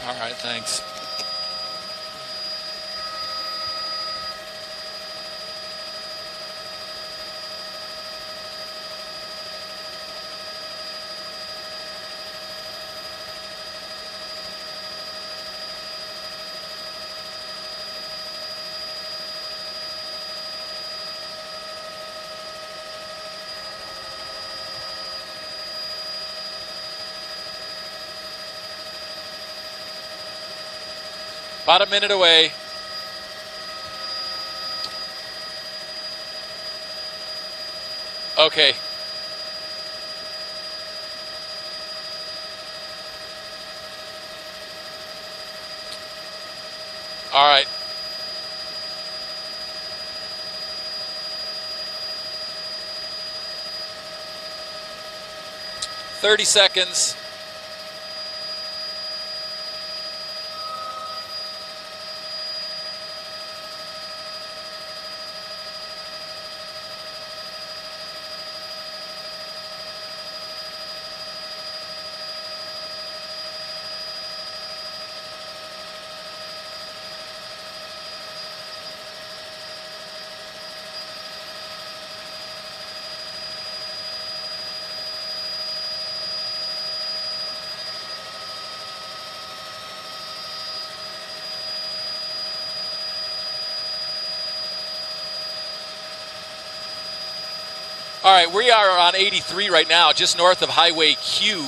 All right, thanks. About a minute away. Okay. All right. "30 seconds. All right, we are on 83 right now, just north of Highway Q.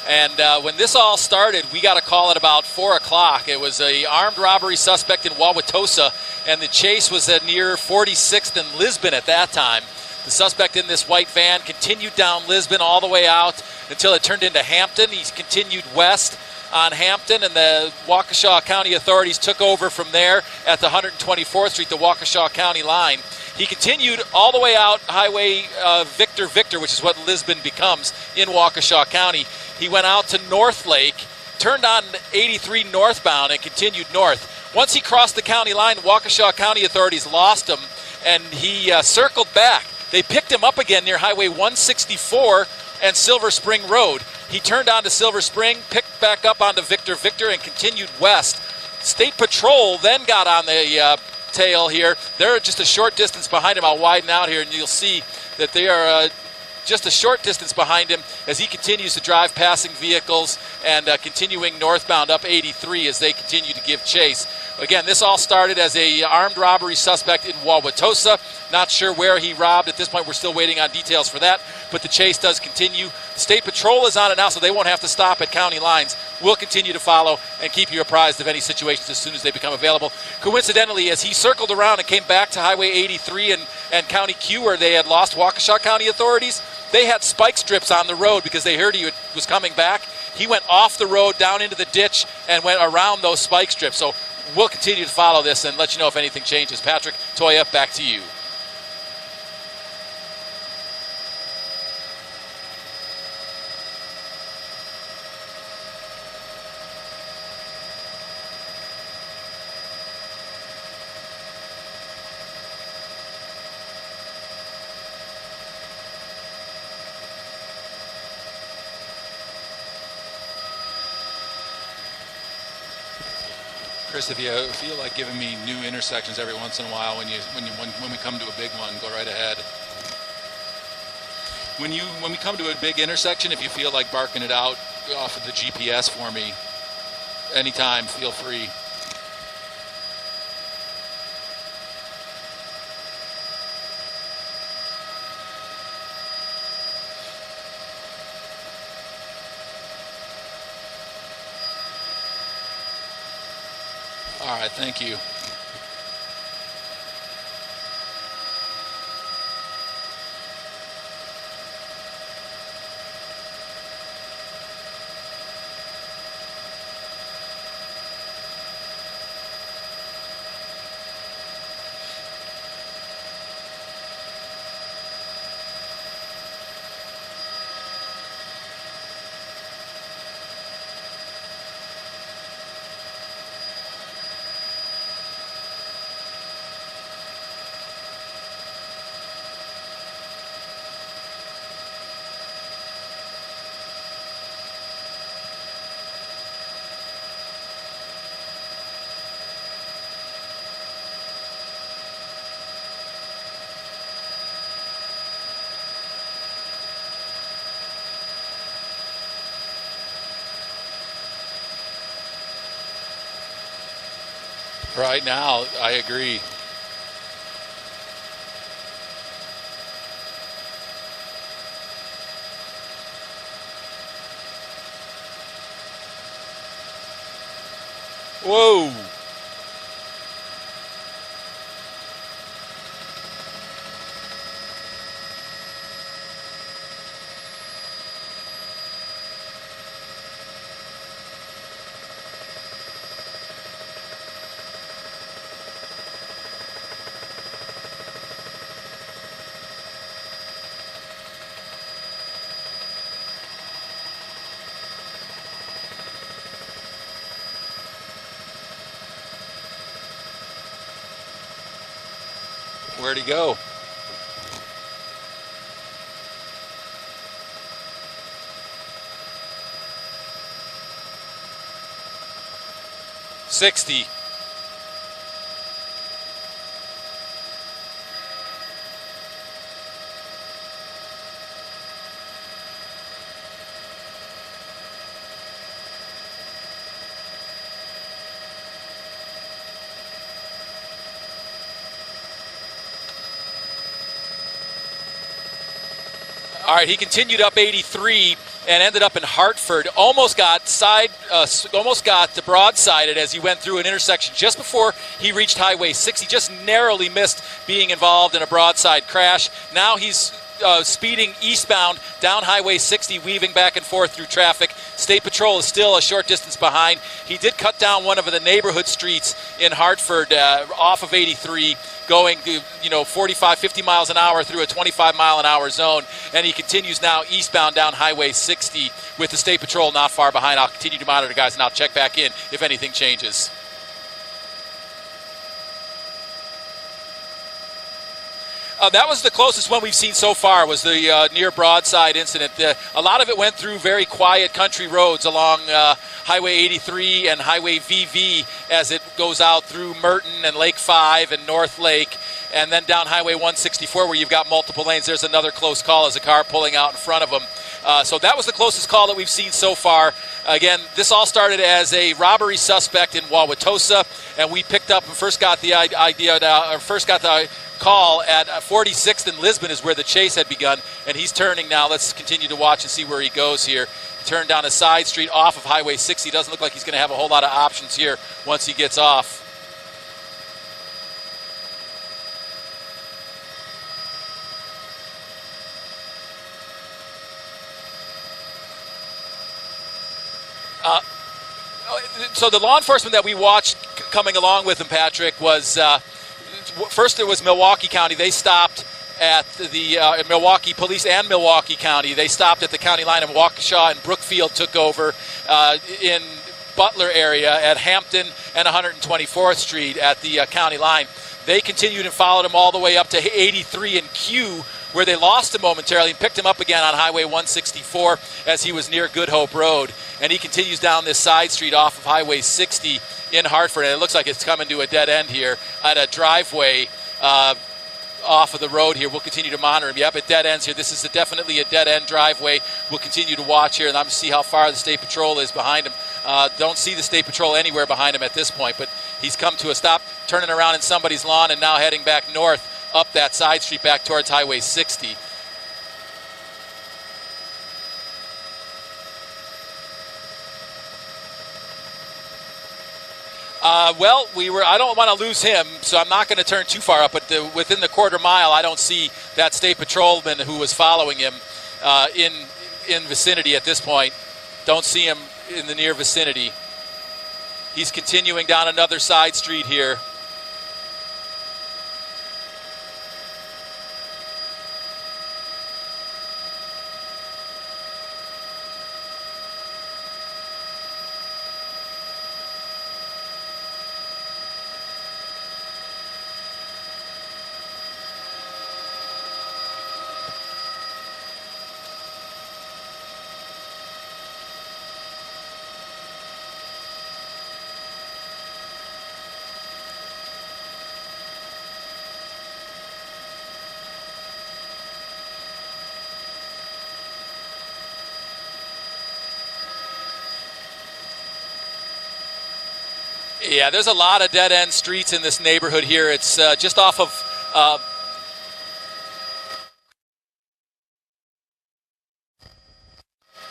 And when this all started, we got a call at about 4 o'clock. It was a armed robbery suspect in Wauwatosa, and the chase was at near 46th and Lisbon at that time. The suspect in this white van continued down Lisbon all the way out until it turned into Hampton. He continued west on Hampton, and the Waukesha County authorities took over from there at the 124th Street, the Waukesha County line. He continued all the way out Highway Victor, which is what Lisbon becomes in Waukesha County. He went out to North Lake, turned on 83 northbound, and continued north. Once he crossed the county line, the Waukesha County authorities lost him, and he circled back. They picked him up again near Highway 164 and Silver Spring Road. He turned onto Silver Spring, picked back up onto Victor, and continued west. State Patrol then got on the tail here. They're just a short distance behind him. I'll widen out here, and you'll see that they are just a short distance behind him as he continues to drive passing vehicles and continuing northbound up 83 as they continue to give chase. Again, this all started as a armed robbery suspect in Wauwatosa. Not sure where he robbed. At this point, we're still waiting on details for that, but the chase does continue. State Patrol is on it now, so they won't have to stop at county lines. We'll continue to follow and keep you apprised of any situations as soon as they become available. Coincidentally, as he circled around and came back to Highway 83 and County Q, where they had lost Waukesha County authorities, they had spike strips on the road because they heard he was coming back. He went off the road down into the ditch and went around those spike strips. So we'll continue to follow this and let you know if anything changes. Patrick, Toya, back to you. Chris, if you feel like giving me new intersections every once in a while when we come to a big one, go right ahead. When we come to a big intersection, if you feel like barking it out off of the GPS for me, anytime, feel free. All right, thank you. Right now, I agree. Whoa. Where'd he go? $60. All right, he continued up 83 and ended up in Hartford. Almost got broadsided as he went through an intersection just before he reached Highway 6. He just narrowly missed being involved in a broadside crash. Now he's speeding eastbound down Highway 60, weaving back and forth through traffic. State Patrol is still a short distance behind. He did cut down one of the neighborhood streets in Hartford off of 83, going 45, 50 miles an hour through a 25 mile an hour zone. And he continues now eastbound down Highway 60 with the State Patrol not far behind. I'll continue to monitor, guys, and I'll check back in if anything changes. That was the closest one we've seen so far, was the near broadside incident. A lot of it went through very quiet country roads along Highway 83 and Highway VV as it goes out through Merton and Lake 5 and North Lake, and then down Highway 164 where you've got multiple lanes. There's another close call as a car pulling out in front of them. So that was the closest call that we've seen so far. Again, this all started as a robbery suspect in Wauwatosa, and we picked up and first got the call at 46th and Lisbon is where the chase had begun, and he's turning now. Let's continue to watch and see where he goes here. He turned down a side street off of Highway 60. Doesn't look like he's going to have a whole lot of options here once he gets off. So the law enforcement that we watched coming along with him, Patrick, was first it was Milwaukee County. They stopped at the Milwaukee Police and Milwaukee County. They stopped at the county line, and Waukesha and Brookfield took over in Butler area at Hampton and 124th Street at the county line. They continued and followed him all the way up to 83 and Q, where they lost him momentarily and picked him up again on Highway 164 as he was near Good Hope Road. And he continues down this side street off of Highway 60 in Hartford, and it looks like it's coming to a dead end here at a driveway off of the road here. We'll continue to monitor him. Yep, it dead ends here. This is definitely a dead end driveway. We'll continue to watch here, and I'm going to see how far the State Patrol is behind him. Don't see the State Patrol anywhere behind him at this point, but he's come to a stop, turning around in somebody's lawn, and now heading back north up that side street back towards Highway 60. I don't want to lose him, so I'm not going to turn too far up, but within the quarter mile, I don't see that State Patrolman who was following him in vicinity at this point. Don't see him in the near vicinity. He's continuing down another side street here. Yeah, there's a lot of dead-end streets in this neighborhood here. It's just off of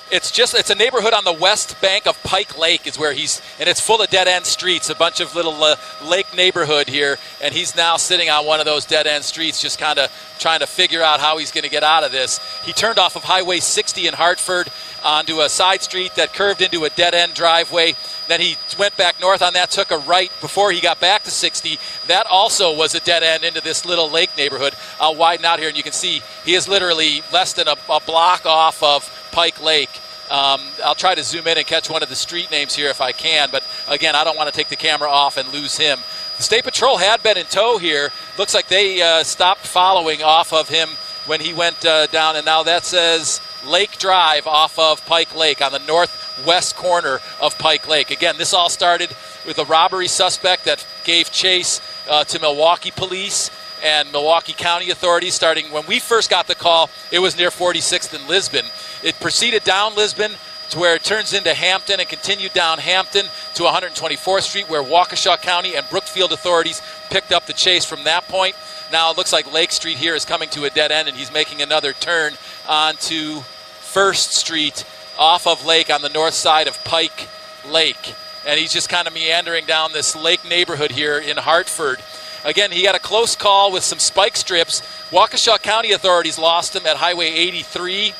it's a neighborhood on the west bank of Pike Lake is where and it's full of dead-end streets, a bunch of little lake neighborhood here, and he's now sitting on one of those dead-end streets just kind of trying to figure out how he's going to get out of this. He turned off of Highway 60 in Hartford onto a side street that curved into a dead-end driveway. Then he went back north on that, took a right before he got back to 60. That also was a dead end into this little lake neighborhood. I'll widen out here, and you can see he is literally less than a block off of Pike Lake. I'll try to zoom in and catch one of the street names here if I can, but again, I don't want to take the camera off and lose him. The State Patrol had been in tow here. Looks like they stopped following off of him when he went down, and now that says Lake Drive off of Pike Lake on the northwest corner of Pike Lake. Again, this all started with a robbery suspect that gave chase to Milwaukee police and Milwaukee County authorities starting when we first got the call. It was near 46th and Lisbon. It proceeded down Lisbon to where it turns into Hampton and continued down Hampton to 124th Street, where Waukesha County and Brookfield authorities picked up the chase from that point. Now it looks like Lake Street here is coming to a dead end, and he's making another turn onto 1st Street off of Lake on the north side of Pike Lake. And he's just kind of meandering down this lake neighborhood here in Hartford. Again, he had a close call with some spike strips. Waukesha County authorities lost him at Highway 83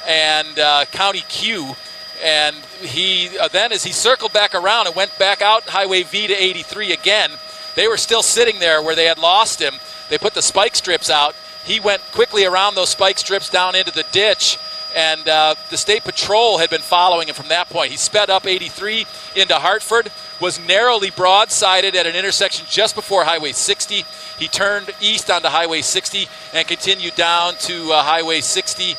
and County Q. And he then, as he circled back around and went back out Highway V to 83 again, they were still sitting there where they had lost him. They put the spike strips out. He went quickly around those spike strips down into the ditch, and the State Patrol had been following him from that point. He sped up 83 into Hartford, was narrowly broadsided at an intersection just before Highway 60. He turned east onto Highway 60 and continued down to Highway 60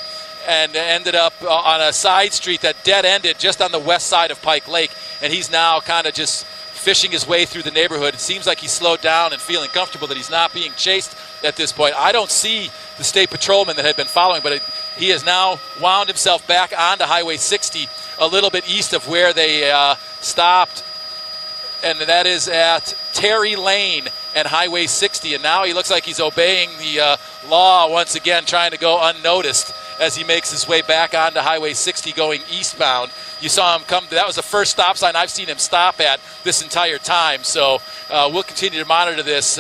and ended up on a side street that dead-ended just on the west side of Pike Lake. And he's now kind of just fishing his way through the neighborhood. It seems like he's slowed down and feeling comfortable that he's not being chased at this point. I don't see the State Patrolman that had been following, but he has now wound himself back onto Highway 60 a little bit east of where they stopped, and that is at Terry Lane and Highway 60. And now he looks like he's obeying the law once again, trying to go unnoticed as he makes his way back onto Highway 60 going eastbound. You saw him come. That was the first stop sign I've seen him stop at this entire time. So we'll continue to monitor this.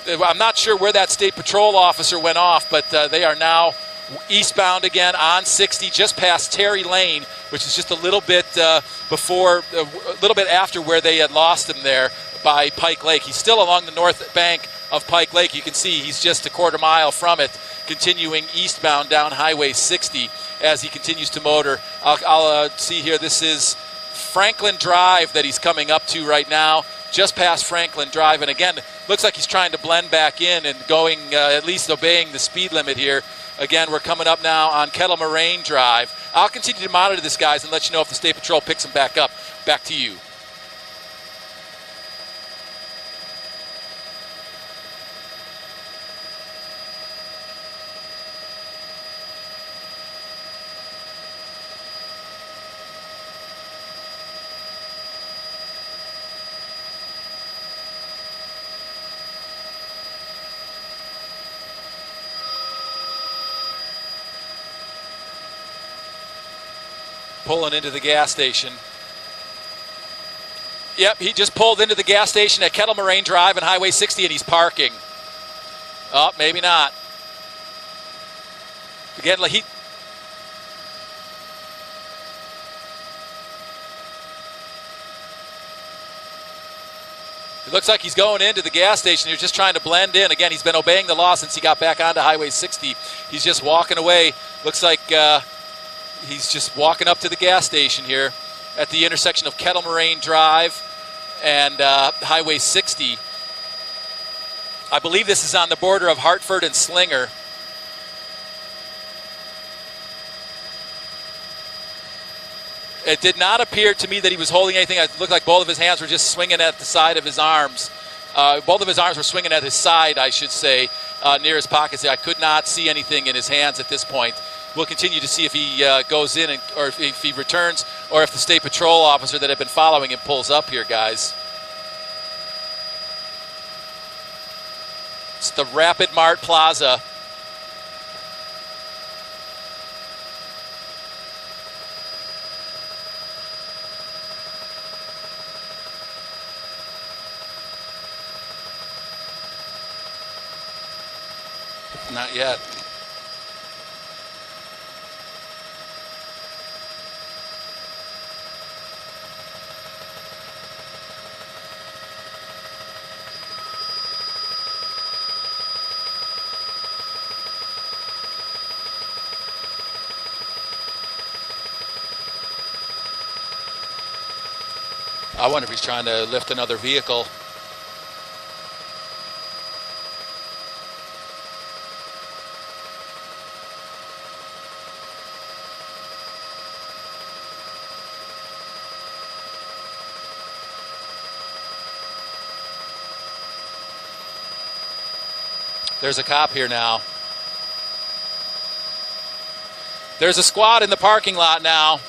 I'm not sure where that State Patrol officer went off, but they are now eastbound again on 60, just past Terry Lane, which is just a little bit after where they had lost him there by Pike Lake. He's still along the north bank of Pike Lake. You can see he's just a quarter mile from it, continuing eastbound down Highway 60 as he continues to motor. I'll see here, this is Franklin Drive that he's coming up to right now, just past Franklin Drive. And again, looks like he's trying to blend back in and going, at least obeying the speed limit here. Again, we're coming up now on Kettle Moraine Drive. I'll continue to monitor this, guys, and let you know if the State Patrol picks him back up. Back to you. Pulling into the gas station. Yep, he just pulled into the gas station at Kettle Moraine Drive and Highway 60, and he's parking. Oh, maybe not. Again, it looks like he's going into the gas station. He's just trying to blend in. Again, he's been obeying the law since he got back onto Highway 60. He's just walking away. Looks like he's just walking up to the gas station here at the intersection of Kettle Moraine Drive and Highway 60. I believe this is on the border of Hartford and Slinger. It did not appear to me that he was holding anything. It looked like both of his hands were just swinging at the side of his arms. Both of his arms were swinging at his side, I should say, near his pockets. I could not see anything in his hands at this point. We'll continue to see if he goes in or if he returns, or if the State Patrol officer that had been following him pulls up here, guys. It's the Rapid Mart Plaza. Not yet. I wonder if he's trying to lift another vehicle. There's a cop here now. There's a squad in the parking lot now.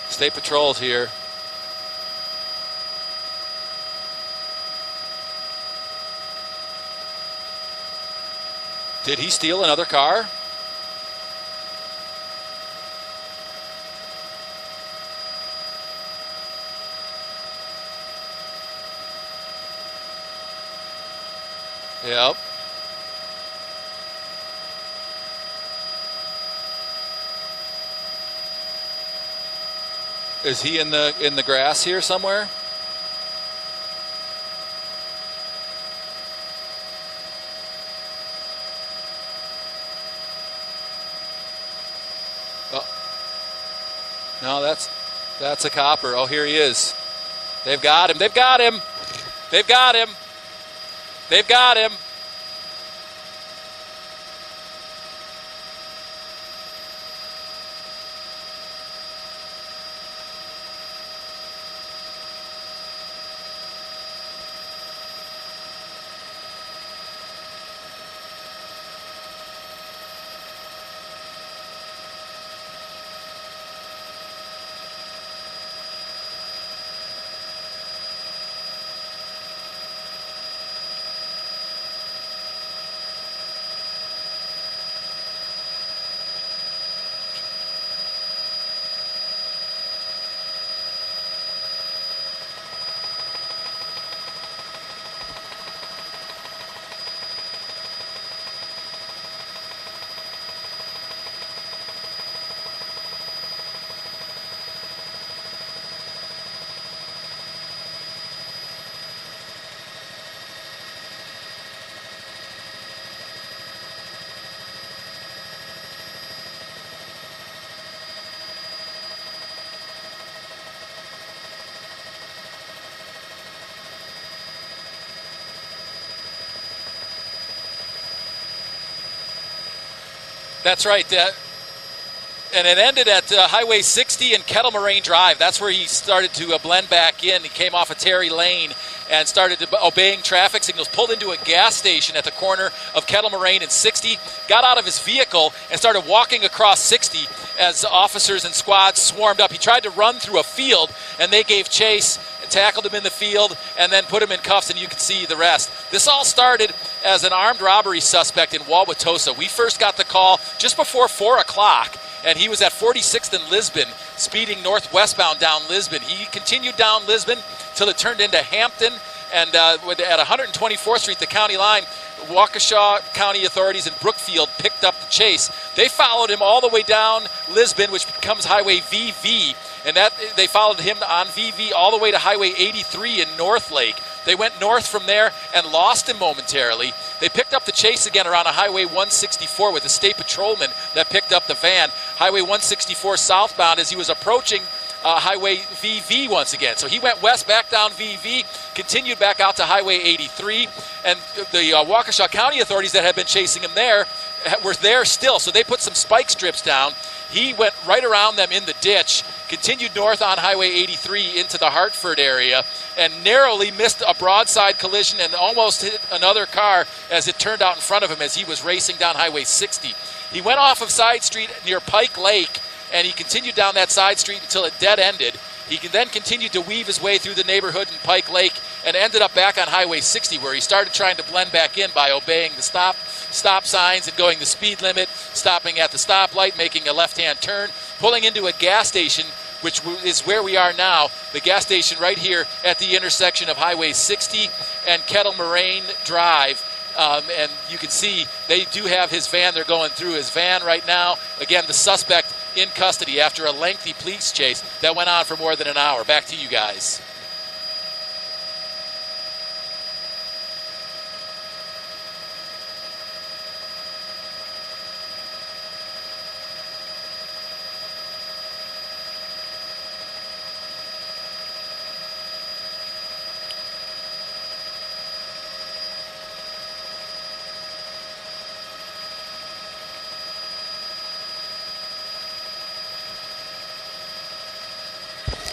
State Patrol's here. Did he steal another car? Yep. Is he in the grass here somewhere? Oh. No, that's a copper. Oh, here he is. They've got him. They've got him. They've got him. They've got him. That's right. And it ended at Highway 60 and Kettle Moraine Drive. That's where he started to blend back in. He came off of Terry Lane and started obeying traffic signals, pulled into a gas station at the corner of Kettle Moraine and 60, got out of his vehicle and started walking across 60 as officers and squads swarmed up. He tried to run through a field, and they gave chase, tackled him in the field, and then put him in cuffs, and you can see the rest. This all started as an armed robbery suspect in Wauwatosa. We first got the call just before 4 o'clock, and he was at 46th and Lisbon, speeding northwestbound down Lisbon. He continued down Lisbon till it turned into Hampton, and at 124th Street, the county line, Waukesha County authorities in Brookfield picked up the chase. They followed him all the way down Lisbon, which becomes Highway VV, and that they followed him on VV all the way to Highway 83 in Northlake. They went north from there and lost him momentarily. They picked up the chase again around a Highway 164 with a state patrolman that picked up the van. Highway 164 southbound as he was approaching Highway VV once again. So he went west back down VV, continued back out to Highway 83, and the Waukesha County authorities that had been chasing him there were there still. So they put some spike strips down. He went right around them in the ditch, continued north on Highway 83 into the Hartford area, and narrowly missed a broadside collision and almost hit another car as it turned out in front of him as he was racing down Highway 60. He went off of side street near Pike Lake, and he continued down that side street until it dead-ended. He then continued to weave his way through the neighborhood in Pike Lake and ended up back on Highway 60, where he started trying to blend back in by obeying the stop signs and going the speed limit, stopping at the stoplight, making a left-hand turn, pulling into a gas station, which is where we are now, the gas station right here at the intersection of Highway 60 and Kettle Moraine Drive. And you can see they do have his van. They're going through his van right now. Again, the suspect in custody after a lengthy police chase that went on for more than an hour. Back to you guys.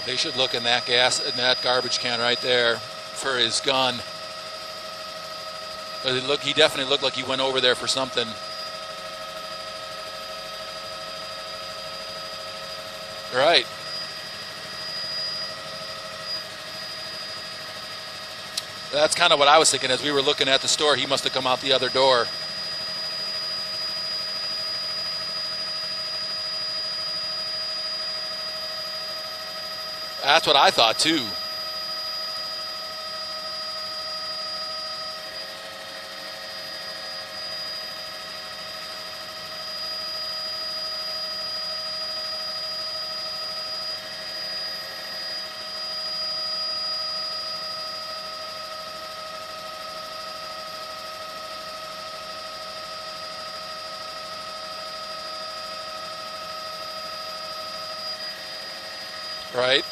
They should look in that garbage can right there for his gun. He definitely looked like he went over there for something. Right. That's kind of what I was thinking as we were looking at the store. He must have come out the other door. That's what I thought too. Right.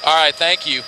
All right, thank you.